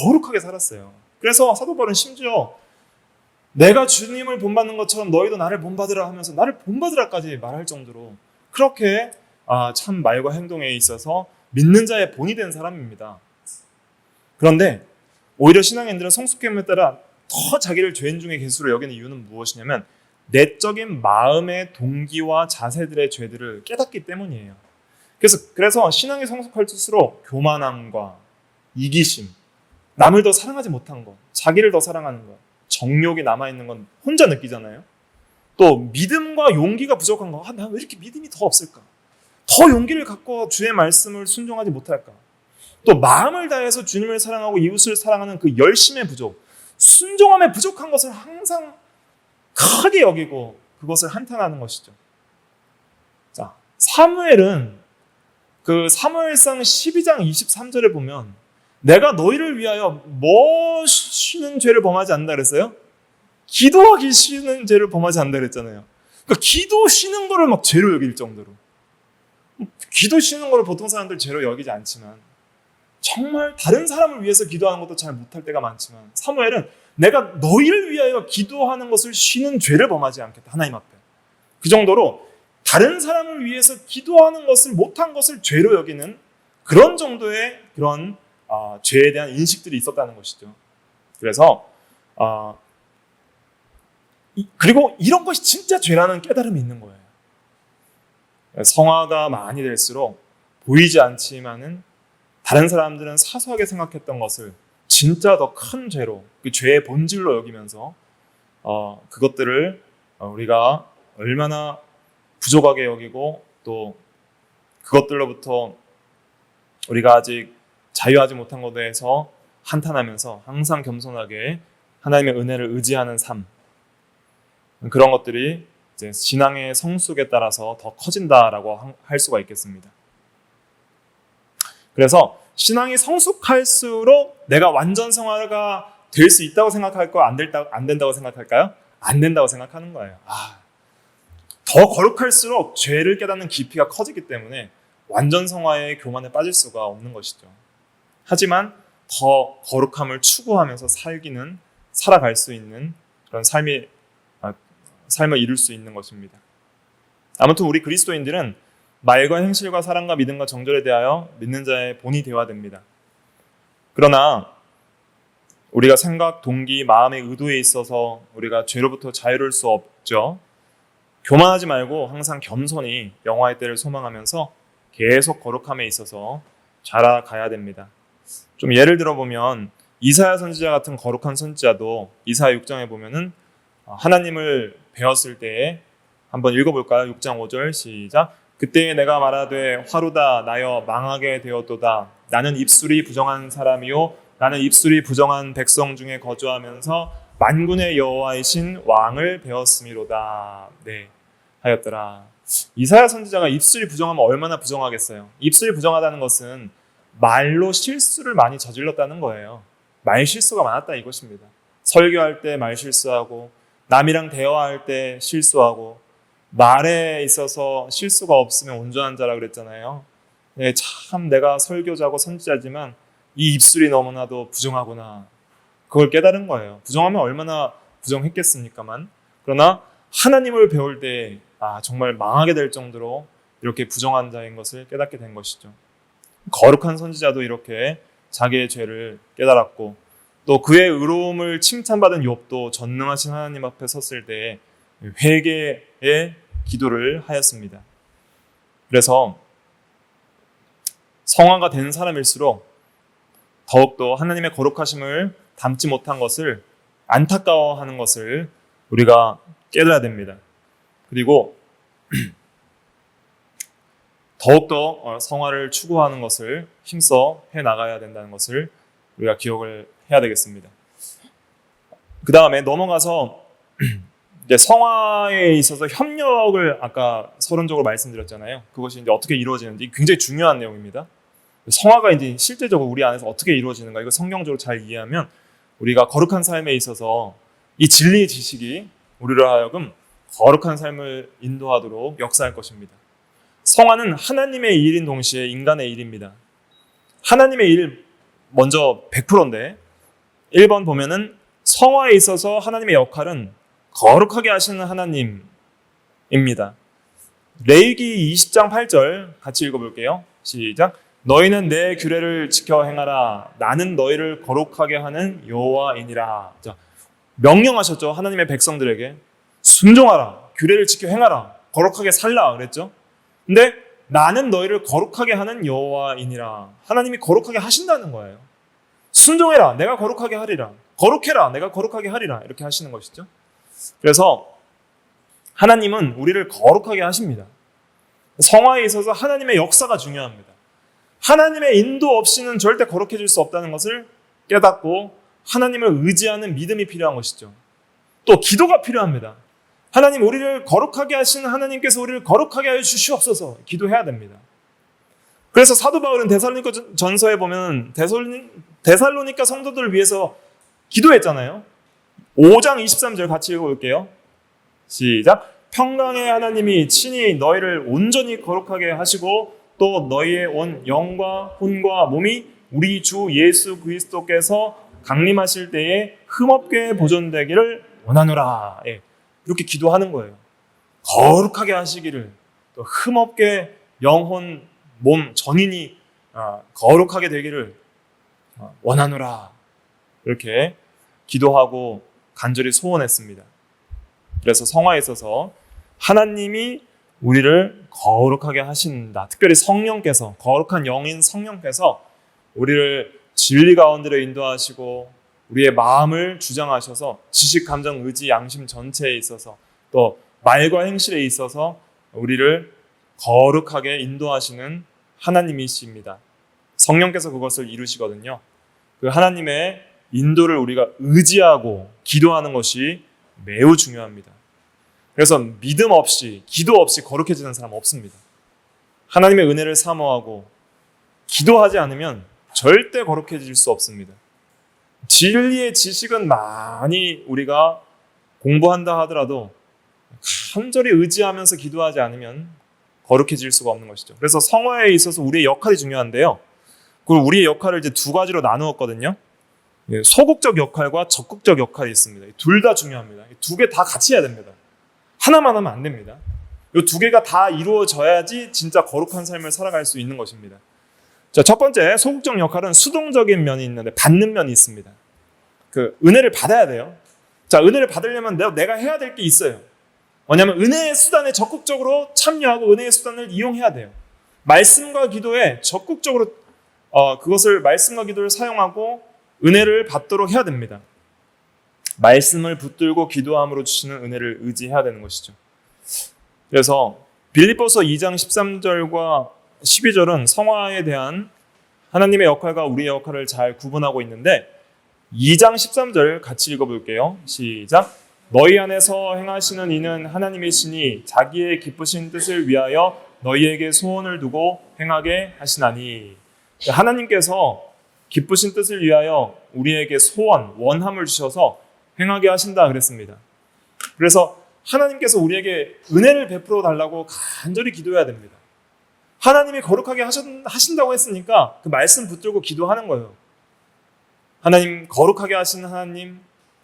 [SPEAKER 1] 거룩하게 살았어요. 그래서 사도 바울은 심지어 내가 주님을 본받는 것처럼 너희도 나를 본받으라 하면서 나를 본받으라까지 말할 정도로 그렇게 참 말과 행동에 있어서 믿는 자의 본이 된 사람입니다. 그런데 오히려 신앙인들은 성숙함에 따라 더 자기를 죄인 중에 괴수로 여기는 이유는 무엇이냐면 내적인 마음의 동기와 자세들의 죄들을 깨닫기 때문이에요. 그래서 신앙이 성숙할수록 교만함과 이기심, 남을 더 사랑하지 못한 것, 자기를 더 사랑하는 것, 정욕이 남아있는 건 혼자 느끼잖아요. 또 믿음과 용기가 부족한 거, 난 왜 이렇게 믿음이 더 없을까? 더 용기를 갖고 주의 말씀을 순종하지 못할까? 또 마음을 다해서 주님을 사랑하고 이웃을 사랑하는 그 열심의 부족, 순종함에 부족한 것을 항상 크게 여기고 그것을 한탄하는 것이죠. 자, 사무엘은 그 사무엘상 12장 23절에 보면 내가 너희를 위하여 뭐 쉬는 죄를 범하지 않는다 그랬어요? 기도하기 쉬는 죄를 범하지 않는다 그랬잖아요. 그러니까 기도 쉬는 거를 막 죄로 여길 정도로. 기도 쉬는 거를 보통 사람들 죄로 여기지 않지만 정말 다른 사람을 위해서 기도하는 것도 잘 못할 때가 많지만 사무엘은 내가 너희를 위하여 기도하는 것을 쉬는 죄를 범하지 않겠다. 하나님 앞에. 그 정도로 다른 사람을 위해서 기도하는 것을 못한 것을 죄로 여기는 그런 정도의 그런 죄에 대한 인식들이 있었다는 것이죠. 그래서 그리고 이런 것이 진짜 죄라는 깨달음이 있는 거예요. 성화가 많이 될수록 보이지 않지만은 다른 사람들은 사소하게 생각했던 것을 진짜 더 큰 죄로 그 죄의 본질로 여기면서 그것들을 우리가 얼마나 부족하게 여기고 또 그것들로부터 우리가 아직 자유하지 못한 것에 대해서 한탄하면서 항상 겸손하게 하나님의 은혜를 의지하는 삶, 그런 것들이 이제 신앙의 성숙에 따라서 더 커진다라고 할 수가 있겠습니다. 그래서 신앙이 성숙할수록 내가 완전 성화가 될 수 있다고 생각할까요? 안 된다고 생각할까요? 안 된다고 생각하는 거예요. 더 거룩할수록 죄를 깨닫는 깊이가 커지기 때문에 완전 성화의 교만에 빠질 수가 없는 것이죠. 하지만 더 거룩함을 추구하면서 살아갈 수 있는 그런 삶을 이룰 수 있는 것입니다. 아무튼 우리 그리스도인들은 말과 행실과 사랑과 믿음과 정절에 대하여 믿는 자의 본이 되어야 됩니다. 그러나 우리가 생각, 동기, 마음의 의도에 있어서 우리가 죄로부터 자유로울 수 없죠. 교만하지 말고 항상 겸손히 영화의 때를 소망하면서 계속 거룩함에 있어서 자라가야 됩니다. 좀 예를 들어보면 이사야 선지자 같은 거룩한 선지자도 이사야 6장에 보면은 하나님을 배웠을 때에 한번 읽어볼까요? 6장 5절 시작. 그때 내가 말하되 화루다 나여 망하게 되었도다. 나는 입술이 부정한 사람이요 나는 입술이 부정한 백성 중에 거주하면서 만군의 여호와이신 왕을 배웠음이로다. 네, 하였더라. 이사야 선지자가 입술이 부정하면 얼마나 부정하겠어요. 입술이 부정하다는 것은 말로 실수를 많이 저질렀다는 거예요. 말 실수가 많았다 이것입니다. 설교할 때 말 실수하고 남이랑 대화할 때 실수하고 말에 있어서 실수가 없으면 온전한 자라 그랬잖아요. 네, 참 내가 설교자고 선지자지만 이 입술이 너무나도 부정하구나. 그걸 깨달은 거예요. 부정하면 얼마나 부정했겠습니까만. 그러나 하나님을 배울 때 정말 망하게 될 정도로 이렇게 부정한 자인 것을 깨닫게 된 것이죠. 거룩한 선지자도 이렇게 자기의 죄를 깨달았고 또 그의 의로움을 칭찬받은 욥도 전능하신 하나님 앞에 섰을 때 회개의 기도를 하였습니다. 그래서 성화가 된 사람일수록 더욱더 하나님의 거룩하심을 담지 못한 것을 안타까워하는 것을 우리가 깨달아야 됩니다. 그리고 더욱더 성화를 추구하는 것을 힘써 해나가야 된다는 것을 우리가 기억을 해야 되겠습니다. 그 다음에 넘어가서 이제 성화에 있어서 협력을 아까 서론적으로 말씀드렸잖아요. 그것이 이제 어떻게 이루어지는지 굉장히 중요한 내용입니다. 성화가 이제 실제적으로 우리 안에서 어떻게 이루어지는가, 이거 성경적으로 잘 이해하면 우리가 거룩한 삶에 있어서 이 진리의 지식이 우리를 하여금 거룩한 삶을 인도하도록 역사할 것입니다. 성화는 하나님의 일인 동시에 인간의 일입니다. 하나님의 일 먼저 100%인데 1번 보면은 성화에 있어서 하나님의 역할은 거룩하게 하시는 하나님입니다. 레위기 20장 8절 같이 읽어볼게요. 시작. 너희는 내 규례를 지켜 행하라. 나는 너희를 거룩하게 하는 여호와이니라. 자, 명령하셨죠. 하나님의 백성들에게 순종하라. 규례를 지켜 행하라. 거룩하게 살라 그랬죠. 근데 나는 너희를 거룩하게 하는 여호와이니라. 하나님이 거룩하게 하신다는 거예요. 순종해라. 내가 거룩하게 하리라. 거룩해라. 내가 거룩하게 하리라. 이렇게 하시는 것이죠. 그래서 하나님은 우리를 거룩하게 하십니다. 성화에 있어서 하나님의 역사가 중요합니다. 하나님의 인도 없이는 절대 거룩해질 수 없다는 것을 깨닫고 하나님을 의지하는 믿음이 필요한 것이죠. 또 기도가 필요합니다. 하나님, 우리를 거룩하게 하시는 하나님께서 우리를 거룩하게 하여 주시옵소서 기도해야 됩니다. 그래서 사도 바울은 데살로니가 전서에 보면 데살로니가 성도들을 위해서 기도했잖아요. 5장 23절 같이 읽어볼게요. 시작. 평강의 하나님이 친히 너희를 온전히 거룩하게 하시고 또 너희의 온 영과 혼과 몸이 우리 주 예수 그리스도께서 강림하실 때에 흠없게 보존되기를 원하노라. 예, 이렇게 기도하는 거예요. 거룩하게 하시기를, 또 흠없게 영혼, 몸, 전인이 거룩하게 되기를 원하노라. 이렇게 기도하고 간절히 소원했습니다. 그래서 성화에 있어서 하나님이 우리를 거룩하게 하신다. 특별히 성령께서, 거룩한 영인 성령께서 우리를 진리 가운데로 인도하시고 우리의 마음을 주장하셔서 지식, 감정, 의지, 양심 전체에 있어서 또 말과 행실에 있어서 우리를 거룩하게 인도하시는 하나님이십니다. 성령께서 그것을 이루시거든요. 그 하나님의 인도를 우리가 의지하고 기도하는 것이 매우 중요합니다. 그래서 믿음 없이, 기도 없이 거룩해지는 사람은 없습니다. 하나님의 은혜를 사모하고 기도하지 않으면 절대 거룩해질 수 없습니다. 진리의 지식은 많이 우리가 공부한다 하더라도 간절히 의지하면서 기도하지 않으면 거룩해질 수가 없는 것이죠. 그래서 성화에 있어서 우리의 역할이 중요한데요. 그리고 우리의 역할을 이제 두 가지로 나누었거든요. 소극적 역할과 적극적 역할이 있습니다. 둘 다 중요합니다. 두 개 다 같이 해야 됩니다. 하나만 하면 안 됩니다. 이 두 개가 다 이루어져야지 진짜 거룩한 삶을 살아갈 수 있는 것입니다. 자, 첫 번째 소극적 역할은 수동적인 면이 있는데 받는 면이 있습니다. 그 은혜를 받아야 돼요. 자, 은혜를 받으려면 내가 해야 될 게 있어요. 왜냐하면 은혜의 수단에 적극적으로 참여하고 은혜의 수단을 이용해야 돼요. 말씀과 기도에 적극적으로 그것을 말씀과 기도를 사용하고 은혜를 받도록 해야 됩니다. 말씀을 붙들고 기도함으로 주시는 은혜를 의지해야 되는 것이죠. 그래서 빌립보서 2장 13절과 12절은 성화에 대한 하나님의 역할과 우리의 역할을 잘 구분하고 있는데 2장 13절 같이 읽어볼게요. 시작. 너희 안에서 행하시는 이는 하나님이시니 자기의 기쁘신 뜻을 위하여 너희에게 소원을 두고 행하게 하시나니. 하나님께서 기쁘신 뜻을 위하여 우리에게 소원, 원함을 주셔서 행하게 하신다 그랬습니다. 그래서 하나님께서 우리에게 은혜를 베풀어 달라고 간절히 기도해야 됩니다. 하나님이 거룩하게 하신다고 했으니까 그 말씀 붙들고 기도하는 거예요. 하나님, 거룩하게 하시는 하나님,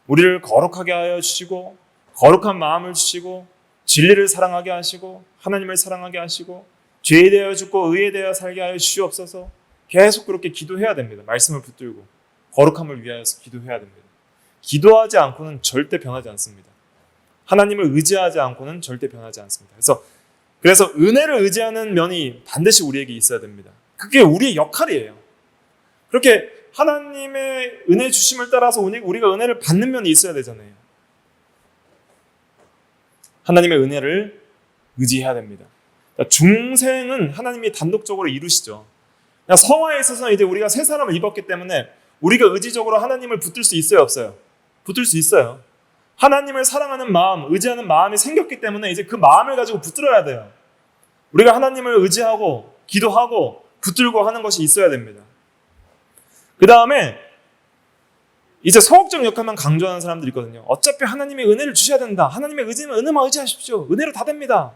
[SPEAKER 1] 우리를 거룩하게 하여 주시고 거룩한 마음을 주시고 진리를 사랑하게 하시고 하나님을 사랑하게 하시고 죄에 대하여 죽고 의에 대하여 살게 하여 주시옵소서. 계속 그렇게 기도해야 됩니다. 말씀을 붙들고 거룩함을 위하여서 기도해야 됩니다. 기도하지 않고는 절대 변하지 않습니다. 하나님을 의지하지 않고는 절대 변하지 않습니다. 그래서 은혜를 의지하는 면이 반드시 우리에게 있어야 됩니다. 그게 우리의 역할이에요. 그렇게 하나님의 은혜 주심을 따라서 우리가 은혜를 받는 면이 있어야 되잖아요. 하나님의 은혜를 의지해야 됩니다. 중생은 하나님이 단독적으로 이루시죠. 성화에 있어서는 이제 우리가 새 사람을 입었기 때문에 우리가 의지적으로 하나님을 붙들 수 있어요, 없어요? 붙들 수 있어요. 하나님을 사랑하는 마음, 의지하는 마음이 생겼기 때문에 이제 그 마음을 가지고 붙들어야 돼요. 우리가 하나님을 의지하고 기도하고 붙들고 하는 것이 있어야 됩니다. 그 다음에 이제 소극적 역할만 강조하는 사람들이 있거든요. 어차피 하나님의 은혜를 주셔야 된다. 하나님의 은혜만 의지하십시오. 은혜로 다 됩니다.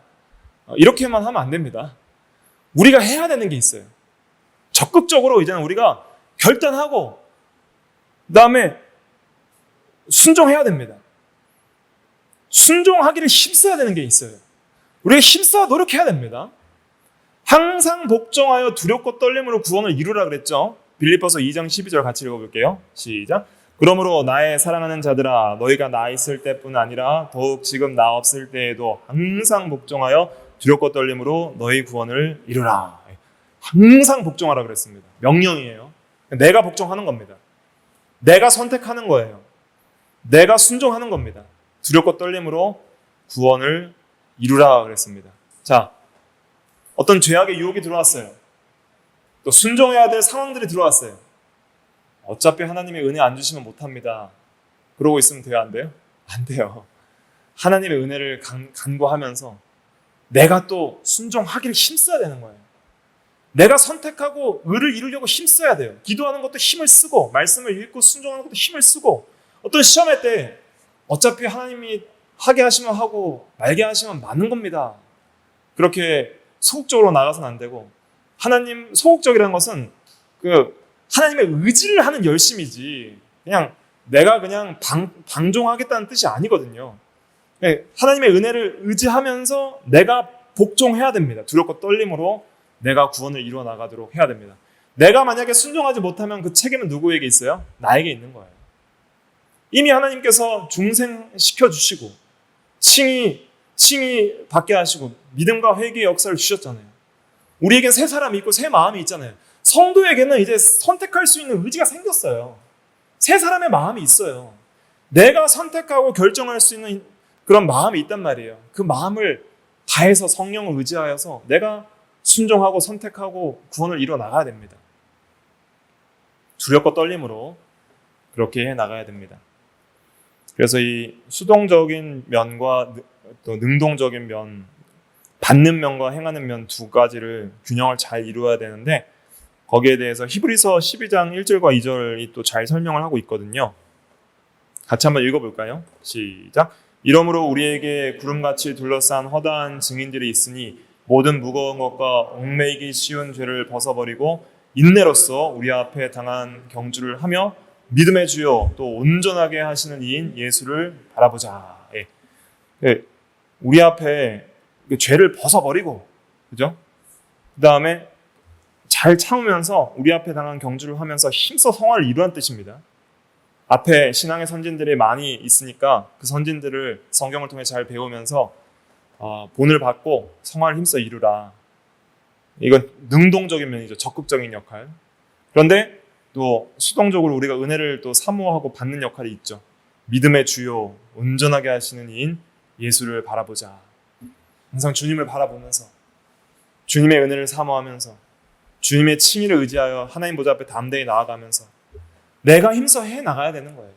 [SPEAKER 1] 이렇게만 하면 안 됩니다. 우리가 해야 되는 게 있어요. 적극적으로 이제는 우리가 결단하고 그 다음에 순종해야 됩니다. 순종하기를 힘써야 되는 게 있어요. 우리가 힘써 노력해야 됩니다. 항상 복종하여 두렵고 떨림으로 구원을 이루라 그랬죠. 빌립보서 2장 12절 같이 읽어볼게요. 시작. 그러므로 나의 사랑하는 자들아 너희가 나 있을 때뿐 아니라 더욱 지금 나 없을 때에도 항상 복종하여 두렵고 떨림으로 너희 구원을 이루라. 항상 복종하라 그랬습니다. 명령이에요. 내가 복종하는 겁니다. 내가 선택하는 거예요. 내가 순종하는 겁니다. 두렵고 떨림으로 구원을 이루라 그랬습니다. 자, 어떤 죄악의 유혹이 들어왔어요. 또 순종해야 될 상황들이 들어왔어요. 어차피 하나님의 은혜 안 주시면 못합니다. 그러고 있으면 돼요, 안 돼요? 안 돼요. 하나님의 은혜를 간구하면서 내가 또 순종하기를 힘써야 되는 거예요. 내가 선택하고 의를 이루려고 힘써야 돼요. 기도하는 것도 힘을 쓰고 말씀을 읽고 순종하는 것도 힘을 쓰고 어떤 시험할 때 어차피 하나님이 하게 하시면 하고 말게 하시면 마는 겁니다. 그렇게 소극적으로 나가서는 안 되고 소극적이라는 것은 하나님의 의지를 하는 열심이지 내가 방종하겠다는 뜻이 아니거든요. 하나님의 은혜를 의지하면서 내가 복종해야 됩니다. 두렵고 떨림으로 내가 구원을 이루어 나가도록 해야 됩니다. 내가 만약에 순종하지 못하면 그 책임은 누구에게 있어요? 나에게 있는 거예요. 이미 하나님께서 중생시켜 주시고 칭의 받게 하시고 믿음과 회개의 역사를 주셨잖아요. 우리에겐 새 사람이 있고 새 마음이 있잖아요. 성도에게는 이제 선택할 수 있는 의지가 생겼어요. 새 사람의 마음이 있어요. 내가 선택하고 결정할 수 있는 그런 마음이 있단 말이에요. 그 마음을 다해서 성령을 의지하여서 내가 순종하고 선택하고 구원을 이루어 나가야 됩니다. 두렵고 떨림으로 그렇게 해 나가야 됩니다. 그래서 이 수동적인 면과 또 능동적인 면, 받는 면과 행하는 면 두 가지를 균형을 잘 이루어야 되는데 거기에 대해서 히브리서 12장 1절과 2절이 또 잘 설명을 하고 있거든요. 같이 한번 읽어볼까요? 시작. 이러므로 우리에게 구름같이 둘러싼 허다한 증인들이 있으니 모든 무거운 것과 얽매이기 쉬운 죄를 벗어버리고 인내로써 우리 앞에 당한 경주를 하며 믿음의 주요 또 온전하게 하시는 이인 예수를 바라보자. 우리 앞에 죄를 벗어버리고, 그죠? 그 다음에 잘 참으면서 우리 앞에 당한 경주를 하면서 힘써 성화를 이루란 뜻입니다. 앞에 신앙의 선진들이 많이 있으니까 그 선진들을 성경을 통해 잘 배우면서 본을 받고 성화를 힘써 이루라. 이건 능동적인 면이죠. 적극적인 역할. 그런데 또 수동적으로 우리가 은혜를 또 사모하고 받는 역할이 있죠. 믿음의 주요, 온전하게 하시는 이인 예수를 바라보자. 항상 주님을 바라보면서 주님의 은혜를 사모하면서 주님의 칭의를 의지하여 하나님 보좌 앞에 담대히 나아가면서 내가 힘써 해 나가야 되는 거예요.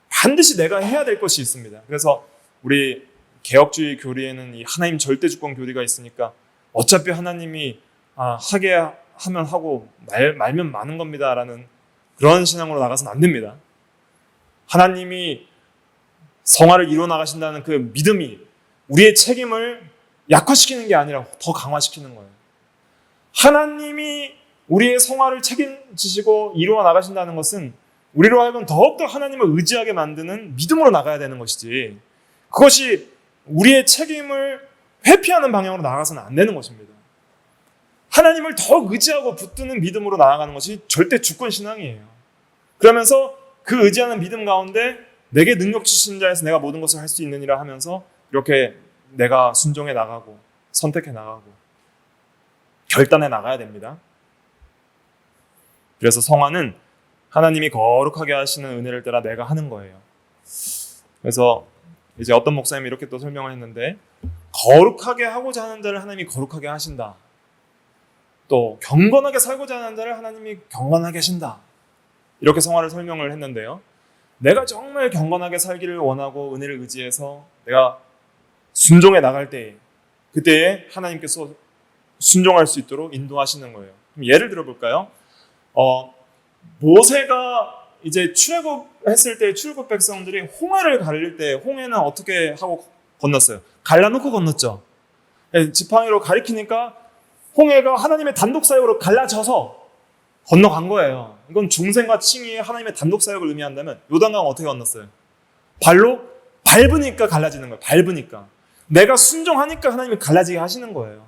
[SPEAKER 1] 반드시 내가 해야 될 것이 있습니다. 그래서 우리 개혁주의 교리에는 이 하나님 절대주권 교리가 있으니까 어차피 하나님이 하게 하면 하고 말면 마는 겁니다 라는 그런 신앙으로 나가서는 안 됩니다. 하나님이 성화를 이루어 나가신다는 그 믿음이 우리의 책임을 약화시키는 게 아니라 더 강화시키는 거예요. 하나님이 우리의 성화를 책임지시고 이루어 나가신다는 것은 우리로 하여금 더욱더 하나님을 의지하게 만드는 믿음으로 나가야 되는 것이지 그것이 우리의 책임을 회피하는 방향으로 나아가서는 안 되는 것입니다. 하나님을 더 의지하고 붙드는 믿음으로 나아가는 것이 절대 주권 신앙이에요. 그러면서 그 의지하는 믿음 가운데 내게 능력 주신 자에서 내가 모든 것을 할 수 있느니라 하면서 이렇게 내가 순종해 나가고 선택해 나가고 결단해 나가야 됩니다. 그래서 성화는 하나님이 거룩하게 하시는 은혜를 따라 내가 하는 거예요. 그래서 이제 어떤 목사님이 이렇게 또 설명을 했는데, 거룩하게 하고자 하는 자를 하나님이 거룩하게 하신다. 또 경건하게 살고자 하는 자를 하나님이 경건하게 하신다. 이렇게 성화를 설명을 했는데요. 내가 정말 경건하게 살기를 원하고 은혜를 의지해서 내가 순종해 나갈 때, 그때에 하나님께서 순종할 수 있도록 인도하시는 거예요. 그럼 예를 들어 볼까요? 모세가 이제 출애굽했을 때 출애굽 백성들이 홍해를 가릴 때 홍해는 어떻게 하고 건넜어요? 갈라놓고 건넜죠. 지팡이로 가리키니까 홍해가 하나님의 단독 사역으로 갈라져서 건너간 거예요. 이건 중생과 칭의의 하나님의 단독 사역을 의미한다면 요단강 어떻게 건넜어요? 발로 밟으니까 갈라지는 거예요. 밟으니까. 내가 순종하니까 하나님이 갈라지게 하시는 거예요.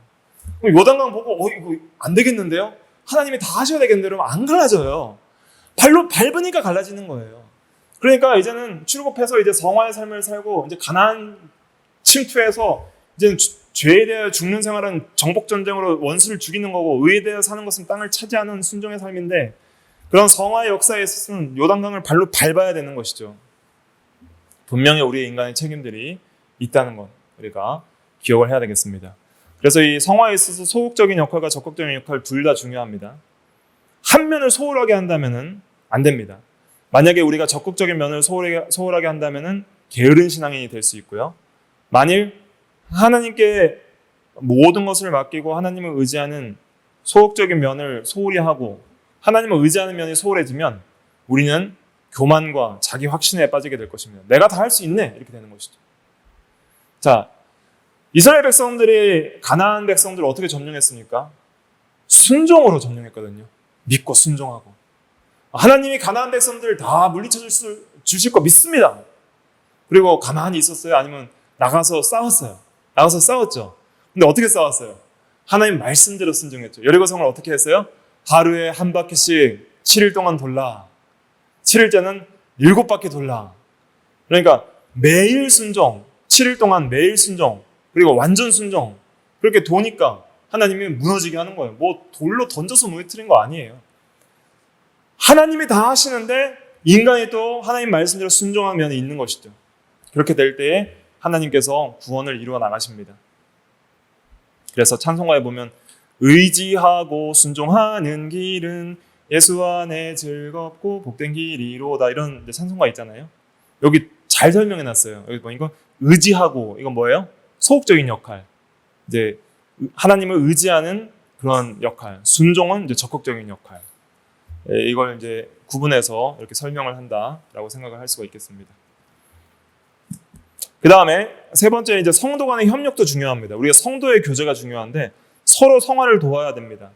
[SPEAKER 1] 요단강 보고 이거 안 되겠는데요? 하나님이 다 하셔야 되겠는데 그러면 안 갈라져요. 발로 밟으니까 갈라지는 거예요. 그러니까 이제는 출애굽해서 이제 성화의 삶을 살고 이제 가나안 침투해서 이제는 죄에 대하여 죽는 생활은 정복 전쟁으로 원수를 죽이는 거고, 의에 대하여 사는 것은 땅을 차지하는 순종의 삶인데, 그런 성화의 역사에 있어서는 요단강을 발로 밟아야 되는 것이죠. 분명히 우리의 인간의 책임들이 있다는 것 우리가 기억을 해야 되겠습니다. 그래서 이 성화에 있어서 소극적인 역할과 적극적인 역할 둘 다 중요합니다. 한 면을 소홀하게 한다면은 안 됩니다. 만약에 우리가 적극적인 면을 소홀하게 한다면은 게으른 신앙인이 될 수 있고요. 만일 하나님께 모든 것을 맡기고 하나님을 의지하는 소극적인 면을 소홀히 하고 하나님을 의지하는 면이 소홀해지면 우리는 교만과 자기 확신에 빠지게 될 것입니다. 내가 다 할 수 있네, 이렇게 되는 것이죠. 자, 이스라엘 백성들이 가나안 백성들을 어떻게 점령했습니까? 순종으로 점령했거든요. 믿고 순종하고. 하나님이 가나안 백성들을 다 물리쳐 주실 거 믿습니다. 그리고 가만히 있었어요? 아니면 나가서 싸웠어요? 나가서 싸웠죠. 근데 어떻게 싸웠어요? 하나님 말씀대로 순종했죠. 여리고성을 어떻게 했어요? 하루에 한 바퀴씩 7일 동안 돌라. 7일째는 7바퀴 돌라. 그러니까 매일 순종, 7일 동안 매일 순종, 그리고 완전 순종. 그렇게 도니까 하나님이 무너지게 하는 거예요. 뭐 돌로 던져서 무너뜨린 거 아니에요. 하나님이 다 하시는데 인간이 또 하나님 말씀대로 순종한 면이 있는 것이죠. 그렇게 될 때에 하나님께서 구원을 이루어 나가십니다. 그래서 찬송가에 보면 의지하고 순종하는 길은 예수 안에 즐겁고 복된 길이로다, 이런 찬송가 있잖아요. 여기 잘 설명해 놨어요. 여기 보니까 의지하고, 이건 뭐예요? 소극적인 역할. 이제 하나님을 의지하는 그런 역할. 순종은 이제 적극적인 역할. 이걸 이제 구분해서 이렇게 설명을 한다라고 생각을 할 수가 있겠습니다. 그 다음에 세 번째, 이제 성도 간의 협력도 중요합니다. 우리가 성도의 교제가 중요한데 서로 성화를 도와야 됩니다.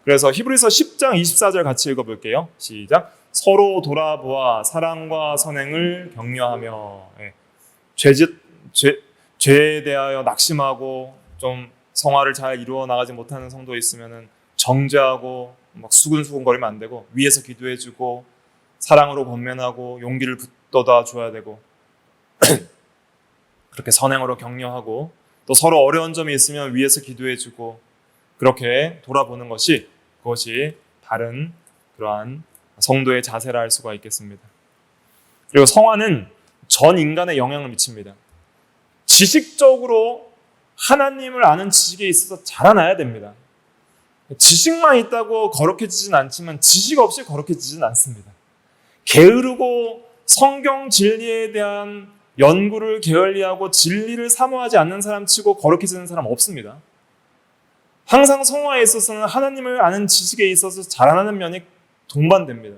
[SPEAKER 1] 그래서 히브리서 10장 24절 같이 읽어볼게요. 시작. 서로 돌아보아 사랑과 선행을 격려하며. 죄에 대하여 낙심하고 좀 성화를 잘 이루어 나가지 못하는 성도 있으면은 정죄하고 막 수근수근거리면 안 되고, 위에서 기도해주고 사랑으로 권면하고 용기를 북돋아 줘야 되고 그렇게 선행으로 격려하고, 또 서로 어려운 점이 있으면 위에서 기도해주고, 그렇게 돌아보는 것이, 그것이 바른 그러한 성도의 자세라 할 수가 있겠습니다. 그리고 성화는 전 인간에 영향을 미칩니다. 지식적으로 하나님을 아는 지식에 있어서 자라나야 됩니다. 지식만 있다고 거룩해지진 않지만 지식 없이 거룩해지진 않습니다. 게으르고 성경 진리에 대한 연구를 게을리하고 진리를 사모하지 않는 사람 치고 거룩해지는 사람 없습니다. 항상 성화에 있어서는 하나님을 아는 지식에 있어서 자라나는 면이 동반됩니다.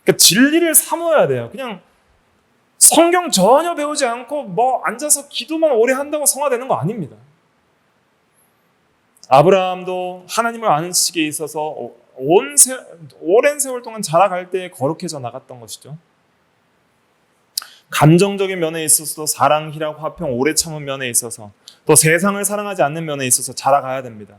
[SPEAKER 1] 그러니까 진리를 사모해야 돼요. 그냥 성경 전혀 배우지 않고 뭐 앉아서 기도만 오래 한다고 성화되는 거 아닙니다. 아브라함도 하나님을 아는 지식에 있어서 오랜 세월 동안 자라갈 때 거룩해져 나갔던 것이죠. 감정적인 면에 있어서도 사랑, 희락, 화평, 오래 참은 면에 있어서, 또 세상을 사랑하지 않는 면에 있어서 자라가야 됩니다.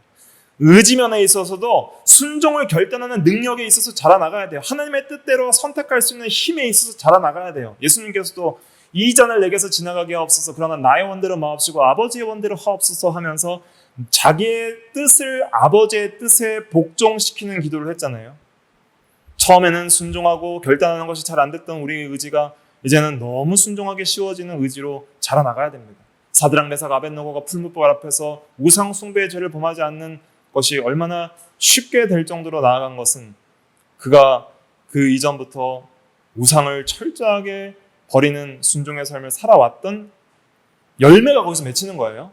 [SPEAKER 1] 의지면에 있어서도 순종을 결단하는 능력에 있어서 자라나가야 돼요. 하나님의 뜻대로 선택할 수 있는 힘에 있어서 자라나가야 돼요. 예수님께서도 이전을 내게서 지나가게 하옵소서, 그러나 나의 원대로 마옵시고 아버지의 원대로 하옵소서 하면서 자기의 뜻을 아버지의 뜻에 복종시키는 기도를 했잖아요. 처음에는 순종하고 결단하는 것이 잘 안 됐던 우리의 의지가 이제는 너무 순종하기 쉬워지는 의지로 자라나가야 됩니다. 사드락 메삭 아벳느고가 풀무불 앞에서 우상 숭배의 죄를 범하지 않는 것이 얼마나 쉽게 될 정도로 나아간 것은 그가 그 이전부터 우상을 철저하게 버리는 순종의 삶을 살아왔던 열매가 거기서 맺히는 거예요.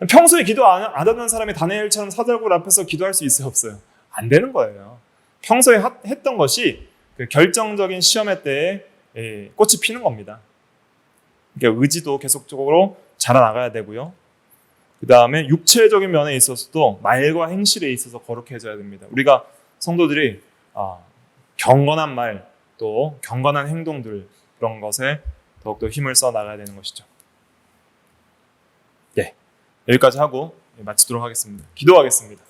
[SPEAKER 1] 평소에 기도 안 하던 사람이 다니엘처럼 사드락굴 앞에서 기도할 수 있어요, 없어요? 안 되는 거예요. 평소에 했던 것이 그 결정적인 시험의 때에 꽃이 피는 겁니다. 그러니까 의지도 계속적으로 자라나가야 되고요. 그 다음에 육체적인 면에 있어서도 말과 행실에 있어서 거룩해져야 됩니다. 우리가 성도들이 경건한 말, 또 경건한 행동들, 그런 것에 더욱더 힘을 써 나가야 되는 것이죠. 네, 여기까지 하고 마치도록 하겠습니다. 기도하겠습니다.